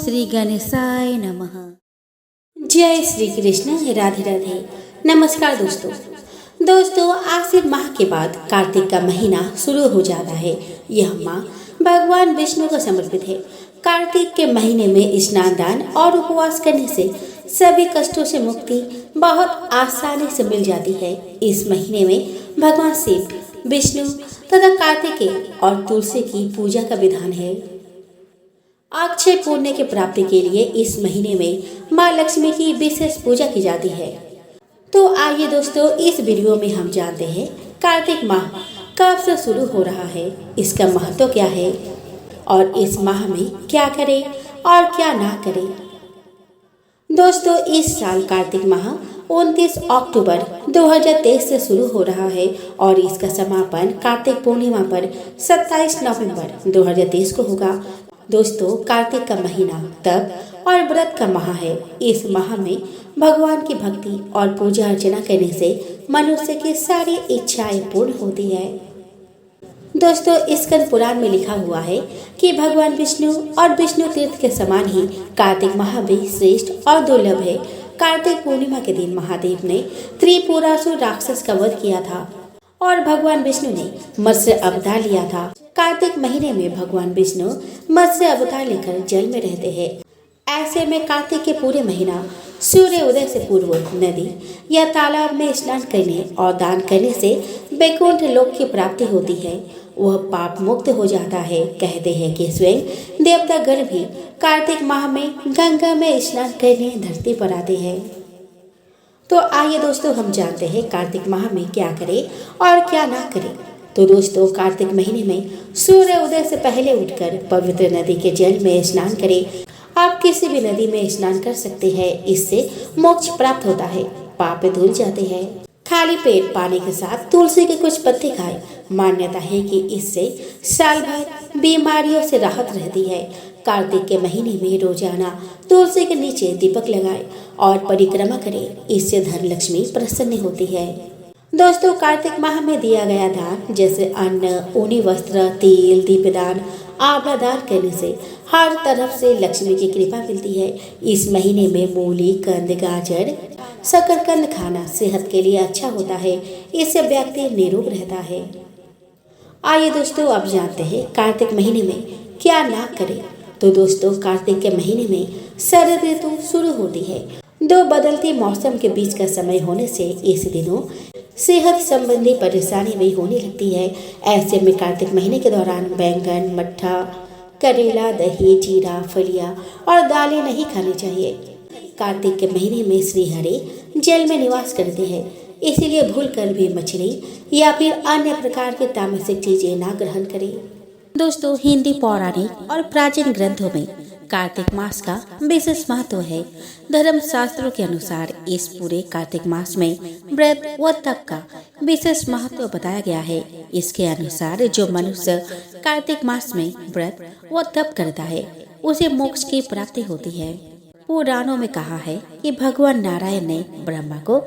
श्री गणेशाय नमः। जय श्री कृष्ण। राधे राधे। नमस्कार दोस्तों आश्विन माह के बाद कार्तिक का महीना शुरू हो जाता है। यह माह भगवान विष्णु को समर्पित है। कार्तिक के महीने में स्नान दान और उपवास करने से सभी कष्टों से मुक्ति बहुत आसानी से मिल जाती है। इस महीने में भगवान शिव, विष्णु तथा कार्तिकेय और तुलसी की पूजा का विधान है। अक्षय पुण्य की प्राप्ति के लिए इस महीने में माँ लक्ष्मी की विशेष पूजा की जाती है। तो आइए दोस्तों, इस वीडियो में हम जानते हैं कार्तिक माह कब से शुरू हो रहा है, इसका महत्व क्या है और इस माह में क्या करें और क्या ना करें। दोस्तों, इस साल कार्तिक माह 29 अक्टूबर 2023 से शुरू हो रहा है और इसका समापन कार्तिक पूर्णिमा पर 27 नवंबर 2023 को होगा। दोस्तों, कार्तिक का महीना तप और व्रत का माह है। इस माह में भगवान की भक्ति और पूजा अर्चना करने से मनुष्य की सारी इच्छाएं पूर्ण होती है। दोस्तों, स्कंद पुराण में लिखा हुआ है कि भगवान विष्णु और विष्णु तीर्थ के समान ही कार्तिक माह भी श्रेष्ठ और दुर्लभ है। कार्तिक पूर्णिमा के दिन महादेव ने त्रिपुरासुर राक्षस का वध किया था और भगवान विष्णु ने मत्स्य अवतार लिया था। कार्तिक महीने में भगवान विष्णु मत्स्य अवतार लेकर जल में रहते हैं। ऐसे में कार्तिक के पूरे महीना सूर्य उदय से पूर्व नदी या तालाब में स्नान करने और दान करने से वैकुंठ लोक की प्राप्ति होती है। वह पाप मुक्त हो जाता है। कहते हैं कि स्वयं देवतागण भी कार्तिक माह में गंगा में स्नान करने धरती पर आते हैं। तो आइए दोस्तों, हम जानते हैं कार्तिक माह में क्या करें और क्या ना करें। तो दोस्तों, कार्तिक महीने में सूर्य उदय से पहले उठकर पवित्र नदी के जल में स्नान करें। आप किसी भी नदी में स्नान कर सकते हैं। इससे मोक्ष प्राप्त होता है, पाप धुल जाते हैं। खाली पेट पानी के साथ तुलसी के कुछ पत्ते खाएं। मान्यता है कि इससे साल भर बीमारियों से राहत रहती है। कार्तिक के महीने में रोजाना तुलसी के नीचे दीपक लगाएं और परिक्रमा करें। इससे धन लक्ष्मी प्रसन्न होती है। दोस्तों, कार्तिक माह में दिया गया दान जैसे अन्न, ऊनी वस्त्र, तेल, दीपदान, आंवला दान करने से हर तरफ से लक्ष्मी की कृपा मिलती है। इस महीने में मूली, कंद, गाजर, शकरकंद खाना सेहत के लिए अच्छा होता है। इससे व्यक्ति निरोग रहता है। आइए दोस्तों, अब जानते हैं कार्तिक महीने में क्या ना करें। तो दोस्तों, कार्तिक के महीने में शरद ऋतु शुरू होती है। दो बदलती मौसम के बीच का समय होने से इस दिनों सेहत संबंधी परेशानी भी होने लगती है। ऐसे में कार्तिक महीने के दौरान बैंगन, मट्ठा, करेला, दही, जीरा, फलियां और दालें नहीं खानी चाहिए। कार्तिक के महीने में श्रीहरि जल में निवास करते हैं, इसीलिए भूलकर भी मछली या फिर अन्य प्रकार के तामसिक चीजें ना ग्रहण करें। दोस्तों, हिंदी पौराणिक और प्राचीन ग्रंथों में कार्तिक मास का विशेष महत्व है। धर्म शास्त्रों के अनुसार इस पूरे कार्तिक मास में व्रत व तप का विशेष महत्व बताया गया है। इसके अनुसार जो मनुष्य कार्तिक मास में व्रत व तप करता है उसे मोक्ष की प्राप्ति होती है। पुराणों में कहा है कि भगवान नारायण ने ब्रह्मा को,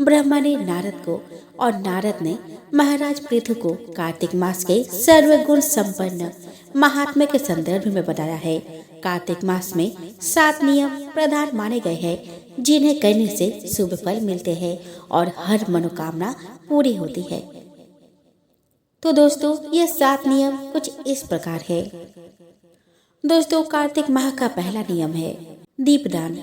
ब्रह्मा ने नारद को और नारद ने महाराज पृथु को कार्तिक मास के सर्वगुण संपन्न महात्म्य के संदर्भ में बताया है। कार्तिक मास में 7 नियम प्रधान माने गए हैं जिन्हें करने से शुभ फल मिलते हैं और हर मनोकामना पूरी होती है। तो दोस्तों, ये 7 नियम कुछ इस प्रकार है। दोस्तों, कार्तिक माह का पहला नियम है दीपदान।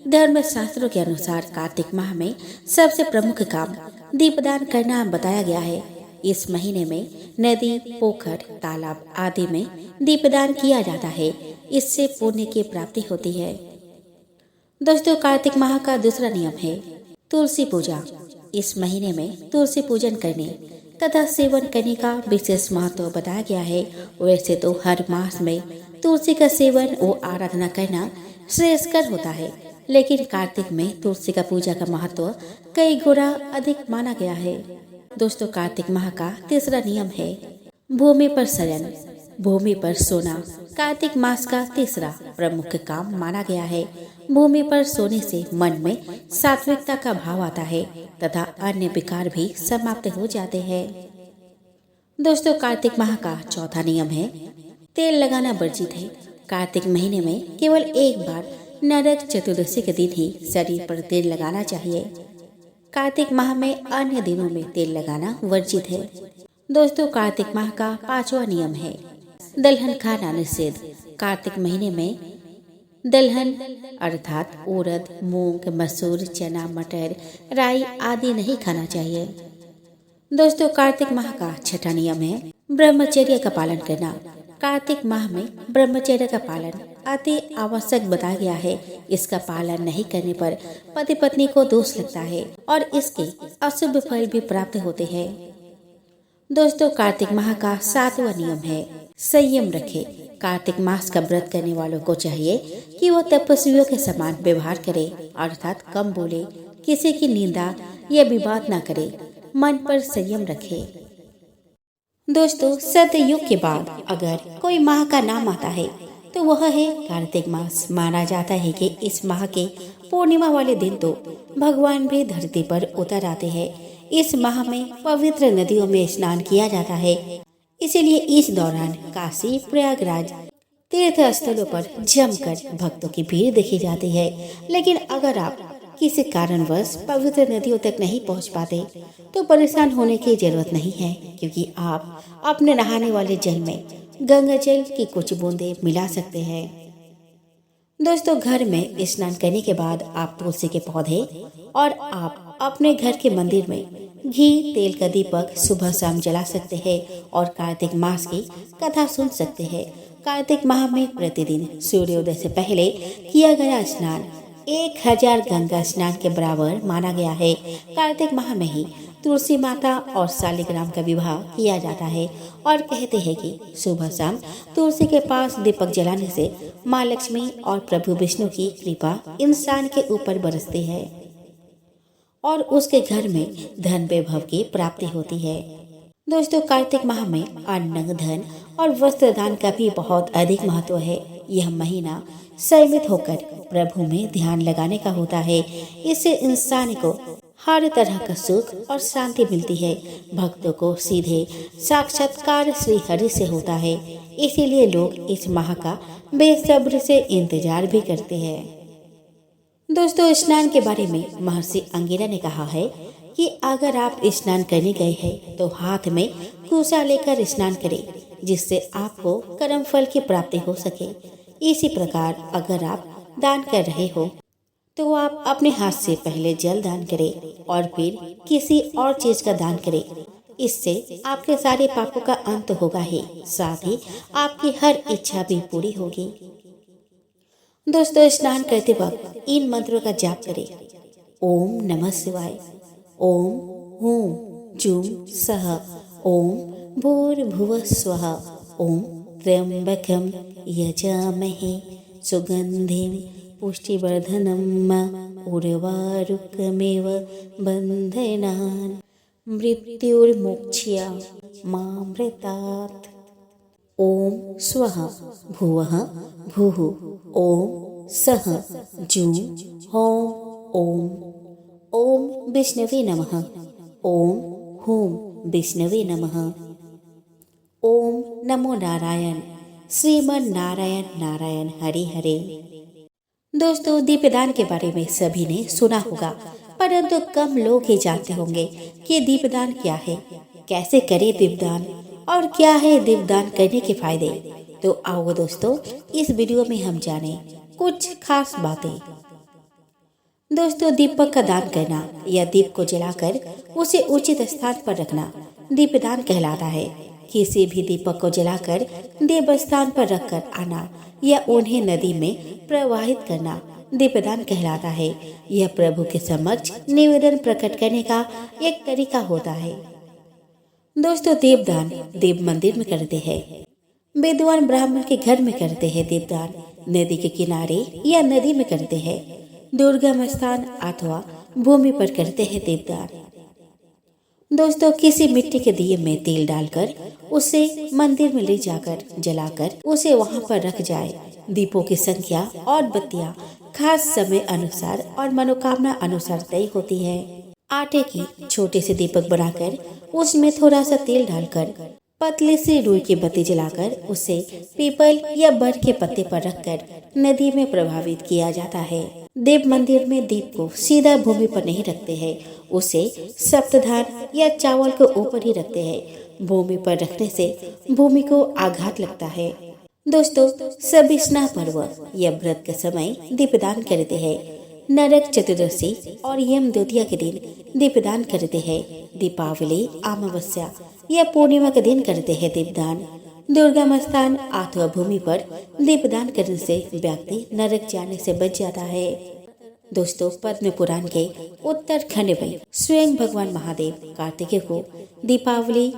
धर्म शास्त्रों के अनुसार कार्तिक माह में सबसे प्रमुख काम दीपदान करना बताया गया है। इस महीने में नदी, पोखर, तालाब आदि में दीपदान किया जाता है। इससे पुण्य की प्राप्ति होती है। दोस्तों, कार्तिक माह का दूसरा नियम है तुलसी पूजा। इस महीने में तुलसी पूजन करने तथा सेवन करने का विशेष महत्व बताया गया है। वैसे तो हर मास में तुलसी का सेवन व आराधना करना श्रेयस्कर होता है, लेकिन कार्तिक में तुलसी का पूजा का महत्व कई गुना अधिक माना गया है। दोस्तों, कार्तिक माह का तीसरा नियम है भूमि पर शयन, भूमि पर सोना। कार्तिक मास का तीसरा प्रमुख काम माना गया है। भूमि पर सोने से मन में सात्विकता का भाव आता है तथा अन्य विकार भी समाप्त हो जाते हैं। दोस्तों, कार्तिक माह का चौथा नियम है तेल लगाना वर्जित है। कार्तिक महीने में केवल एक बार नरक चतुर्दशी के दिन ही शरीर पर तेल लगाना चाहिए। कार्तिक माह में अन्य दिनों में तेल लगाना वर्जित है। दोस्तों, कार्तिक माह का 5वां नियम है दलहन खाना निषेध। कार्तिक महीने में दलहन अर्थात उड़द, मूंग, मसूर, चना, मटर, राई आदि नहीं खाना चाहिए। दोस्तों, कार्तिक माह का 6वां नियम है ब्रह्मचर्य का पालन करना। कार्तिक माह में ब्रह्मचर्य का पालन अति आवश्यक बताया गया है। इसका पालन नहीं करने पर पति पत्नी को दोष लगता है और इसके अशुभ फल भी प्राप्त होते हैं। दोस्तों, कार्तिक माह का 7वां नियम है संयम रखे। कार्तिक मास का व्रत करने वालों को चाहिए कि वो तपस्वियों के समान व्यवहार करे, अर्थात कम बोले, किसी की निंदा या विवाद न करे, मन पर संयम रखे। दोस्तों, सतयुग के बाद अगर कोई माह का नाम आता है तो वह है कार्तिक मास। माना जाता है कि इस माह के पूर्णिमा वाले दिन तो भगवान भी धरती पर उतर आते हैं। इस माह में पवित्र नदियों में स्नान किया जाता है, इसीलिए इस दौरान काशी, प्रयागराज तीर्थ स्थलों पर जमकर भक्तों की भीड़ देखी जाती है। लेकिन अगर आप किसी कारणवश पवित्र नदियों तक नहीं पहुंच पाते तो परेशान होने की जरूरत नहीं है, क्योंकि आप अपने नहाने वाले जल में गंगा जल की कुछ बूंदें मिला सकते हैं। दोस्तों, घर में स्नान करने के बाद आप तुलसी के पौधे और आप अपने घर के मंदिर में घी तेल का दीपक सुबह शाम जला सकते हैं और कार्तिक मास की कथा सुन सकते हैं। कार्तिक माह में प्रतिदिन सूर्योदय से पहले किया गया स्नान 1000 गंगा स्नान के बराबर माना गया है। कार्तिक माह में ही तुलसी माता और शालिग्राम का विवाह किया जाता है और कहते हैं कि सुबह शाम तुलसी के पास दीपक जलाने से माँ लक्ष्मी और प्रभु विष्णु की कृपा इंसान के ऊपर बरसती है और उसके घर में धन वैभव की प्राप्ति होती है। दोस्तों, कार्तिक माह में अन्न, धन और वस्त्र दान का भी बहुत अधिक महत्व है। यह महीना संयमित होकर प्रभु में ध्यान लगाने का होता है। इससे इंसान को हर तरह का सुख और शांति मिलती है। भक्तों को सीधे साक्षात्कार श्री हरि से होता है, इसीलिए लोग इस माह का बेसब्री से इंतजार भी करते हैं। दोस्तों, स्नान के बारे में महर्षि अंगिरा ने कहा है कि अगर आप स्नान करने गए हैं तो हाथ में कुसा लेकर स्नान करें, जिससे आपको कर्म फल की प्राप्ति हो सके। इसी प्रकार अगर आप दान कर रहे हो तो आप अपने हाथ से पहले जल दान करें और फिर किसी और चीज का दान करें। इससे आपके सारे पापों का अंत होगा ही, साथ ही आपकी हर इच्छा भी पूरी होगी। दोस्तों, स्नान करते वक्त इन मंत्रों का जाप करें। ओम नमः शिवाय, ओम हूं जूं सह, ओम भूर्भुवः स्वः, ओम त्र्यंबकं यजामहे सुगंधिं पुष्टिवर्धनम् उर्वारुकमेव बन्धनान् मृत्युर्मोक्ष्य मामृतात्। ओम स्वः भुवः भूः, ओम सः जूं हों, ओम विष्णवे नमः, ओम हूं विष्णवे नमः, ओम नमो नारायण, श्रीमन नारायण नारायण हरे हरे। दोस्तों, दीपदान के बारे में सभी ने सुना होगा, परंतु कम लोग ही जानते होंगे कि दीपदान क्या है, कैसे करें दीपदान और क्या है दीपदान करने के फायदे। तो आओ दोस्तों, इस वीडियो में हम जानें कुछ खास बातें। दोस्तों, दीपक का दान करना या दीप को जलाकर उसे उचित स्थान पर रखना दीपदान कहलाता है। किसी भी दीपक को जलाकर देव स्थान पर रखकर आना या उन्हें नदी में प्रवाहित करना दीपदान कहलाता है। यह प्रभु के समक्ष निवेदन प्रकट करने का एक तरीका होता है। दोस्तों, दीपदान देव मंदिर में करते हैं, विद्वान ब्राह्मण के घर में करते हैं। दीपदान नदी के किनारे या नदी में करते हैं, दुर्गम स्थान अथवा भूमि पर करते हैं दीपदान। दोस्तों, किसी मिट्टी के दिए में तेल डालकर उसे मंदिर में ले जाकर जलाकर उसे वहां पर रख जाए। दीपों की संख्या और बत्तियां खास समय अनुसार और मनोकामना अनुसार तय होती है। आटे की छोटे से दीपक बनाकर उसमें थोड़ा सा तेल डालकर पतले से रुई की बत्ती जलाकर उसे पीपल या बर के पत्ते पर रखकर नदी में प्रभावित किया जाता है। देव मंदिर में दीप को सीधा भूमि पर नहीं रखते हैं, उसे सप्तधान या चावल के ऊपर ही रखते हैं। भूमि पर रखने से भूमि को आघात लगता है। दोस्तों, सभी स्नान पर्व या व्रत के समय दीपदान करते हैं। नरक चतुर्दशी और यम द्वितीया के दिन दीपदान करते हैं। दीपावली, अमावस्या या पूर्णिमा के दिन करते हैं दीपदान। दुर्गा स्थान अथवा भूमि पर दीपदान करने से व्यक्ति नरक जाने से बच जाता है। दोस्तों, पद्म पुराण के उत्तरखंड में स्वयं भगवान महादेव कार्तिकेय को दीपावली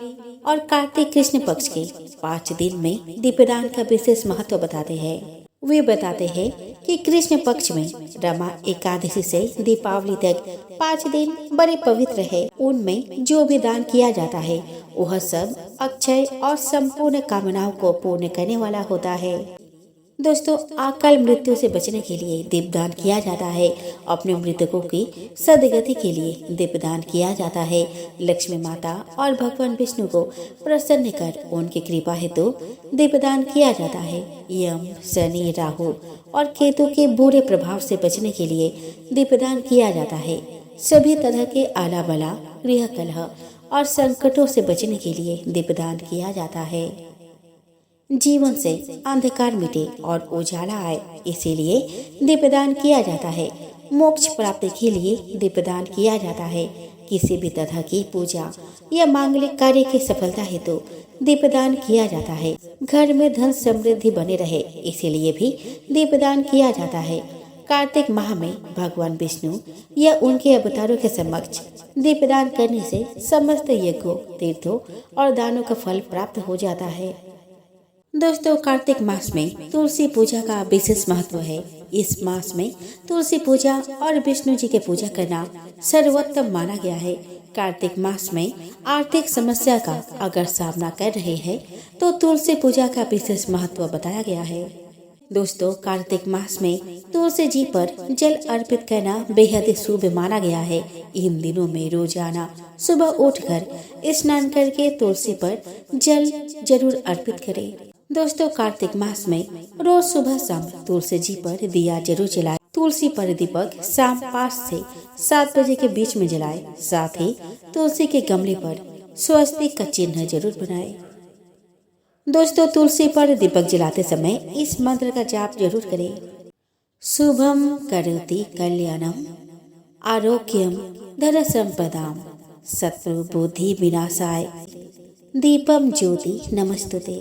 और कार्तिक कृष्ण पक्ष के 5 दिन में दीपदान का विशेष महत्व बताते हैं। वे बताते हैं कि कृष्ण पक्ष में रमा एकादशी से दीपावली तक 5 दिन बड़े पवित्र है। उनमें जो भी दान किया जाता है वह सब अक्षय और संपूर्ण कामनाओं को पूर्ण करने वाला होता है। दोस्तों, अकाल मृत्यु से बचने के लिए दीपदान किया जाता है। अपने मृतकों की सदगति के लिए दीपदान किया जाता है। लक्ष्मी माता और भगवान विष्णु को प्रसन्न कर उनकी कृपा हेतु दीपदान किया जाता है। यम, शनि, राहु और केतु के बुरे प्रभाव से बचने के लिए दीपदान किया जाता है। सभी तरह के आला बला, गृह कलह और संकटों से बचने के लिए दीपदान किया जाता है। जीवन से अंधकार मिटे और उजाला आए, इसीलिए दीपदान किया जाता है। मोक्ष प्राप्ति के लिए दीपदान किया जाता है। किसी भी तरह की पूजा या मांगलिक कार्य की सफलता हेतु दीपदान किया जाता है। घर में धन समृद्धि बने रहे, इसीलिए भी दीपदान किया जाता है। कार्तिक माह में भगवान विष्णु या उनके अवतारों के समक्ष दीपदान करने से समस्त यज्ञों, तीर्थों और दानों का फल प्राप्त हो जाता है। दोस्तों, कार्तिक मास में तुलसी पूजा का विशेष महत्व है। इस मास में तुलसी पूजा और विष्णु जी की पूजा करना सर्वोत्तम माना गया है। कार्तिक मास में आर्थिक समस्या का अगर सामना कर रहे हैं तो तुलसी पूजा का विशेष महत्व बताया गया है। दोस्तों, कार्तिक मास में तुलसी जी पर जल अर्पित करना बेहद शुभ माना गया है। इन दिनों में रोजाना सुबह उठकर स्नान करके तुलसी पर जल जरूर अर्पित करें। दोस्तों, कार्तिक मास में रोज सुबह शाम तुलसी जी पर दिया जरूर जलाए। तुलसी पर दीपक शाम 5 से 7 बजे के बीच में जलाए। साथ ही तुलसी के गमले पर स्वस्तिक का चिन्ह जरूर बनाए। दोस्तों, तुलसी पर दीपक जलाते समय इस मंत्र का जाप जरूर करें। शुभम करोति कल्याणम आरोग्यम धन संपदाम शत्रु बुद्धि विनाशाय दीपम ज्योति नमस्तुते।